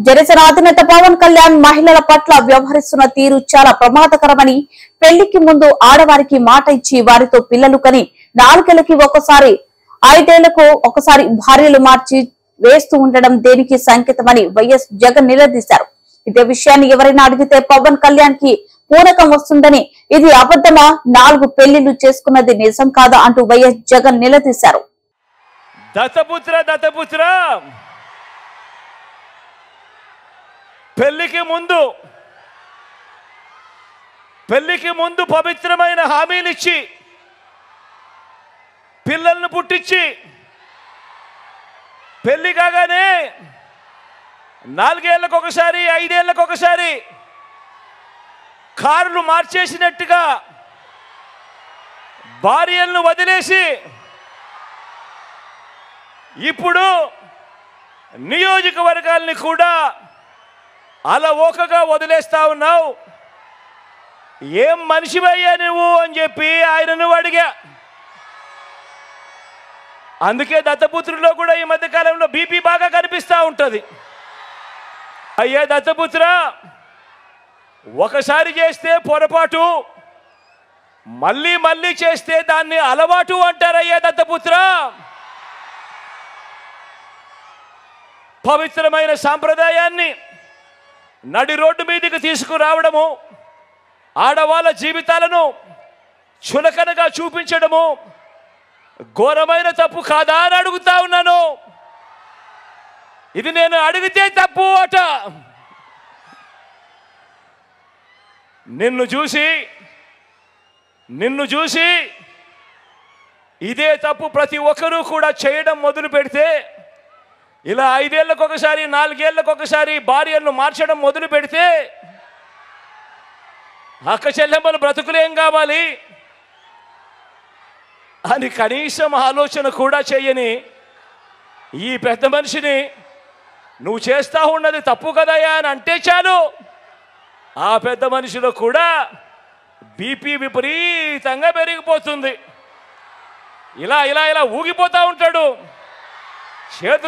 జనసేన అధినేత పవన్ కళ్యాణ్ మహిళల పట్ల వ్యవహరిస్తున్న తీరు చాలా ప్రమాదకరమని, పెళ్లికి ముందు ఆడవారికి మాట ఇచ్చి వారితో పిల్లలు కని 4 ఏళ్లకి ఒకసారి 5 ఏళ్లకు ఒకసారి భార్యలు మార్చి వేస్తూ ఉండడం దేనికి సంకేతమని వైఎస్ జగన్ నిలదీశారు. ఇదే విషయాన్ని ఎవరైనా అడిగితే పవన్ కళ్యాణ్ కి పూనకం వస్తుందని, ఇది అబద్ధమా, 4 పెళ్లిళ్లు చేసుకున్నది నిజం కాదా అంటూ వైఎస్ జగన్ నిలదీశారు. దత్తపుత్ర పెళ్లికి ముందు పవిత్రమైన హామీలు ఇచ్చి పిల్లలను పుట్టించి పెళ్లి కాగానే 4 ఏళ్లకు ఒకసారి 5 ఏళ్లకు ఒకసారి కార్లు మార్చేసినట్టుగా భార్యలను వదిలేసి ఇప్పుడు నియోజకవర్గాల్ని కూడా అలవోకగా వదిలేస్తా ఉన్నావు. ఏం మనిషివయ్యా నువ్వు అని చెప్పి ఆయనను అడిగా. అందుకే దత్తపుత్రులో కూడా ఈ మధ్య కాలంలో బీపీ బాగా కనిపిస్తూ ఉంటుంది. అయ్యా దత్తపుత్ర, ఒకసారి చేస్తే పొరపాటు, మళ్ళీ మళ్ళీ చేస్తే దాన్ని అలవాటు అంటారయ్యా దత్తపుత్ర. పవిత్రమైన సాంప్రదాయాన్ని నడి రోడ్డు మీదకి తీసుకురావడము, ఆడవాళ్ళ జీవితాలను చులకనగా చూపించడము ఘోరమైన తప్పు కాదా అని అడుగుతా ఉన్నాను. ఇది నేను అడిగితే తప్పు అట. నిన్ను చూసి ఇదే తప్పు ప్రతి ఒక్కరూ కూడా చేయడం మొదలు పెడితే, ఇలా 5 ఏళ్లకు ఒకసారి 4 ఏళ్లకు ఒకసారి భార్యలను మార్చడం మొదలు పెడితే అక్క చెల్లెమ్మలు బ్రతుకులేం కావాలి అని కనీసం ఆలోచన కూడా చేయని ఈ పెద్ద మనిషిని నువ్వు చేస్తా ఉన్నది తప్పు కదయ్యా అని అంటే చాలు, ఆ పెద్ద మనిషిలో కూడా బీపీ విపరీతంగా పెరిగిపోతుంది. ఇలా ఊగిపోతూ ఉంటాడు. చేతులు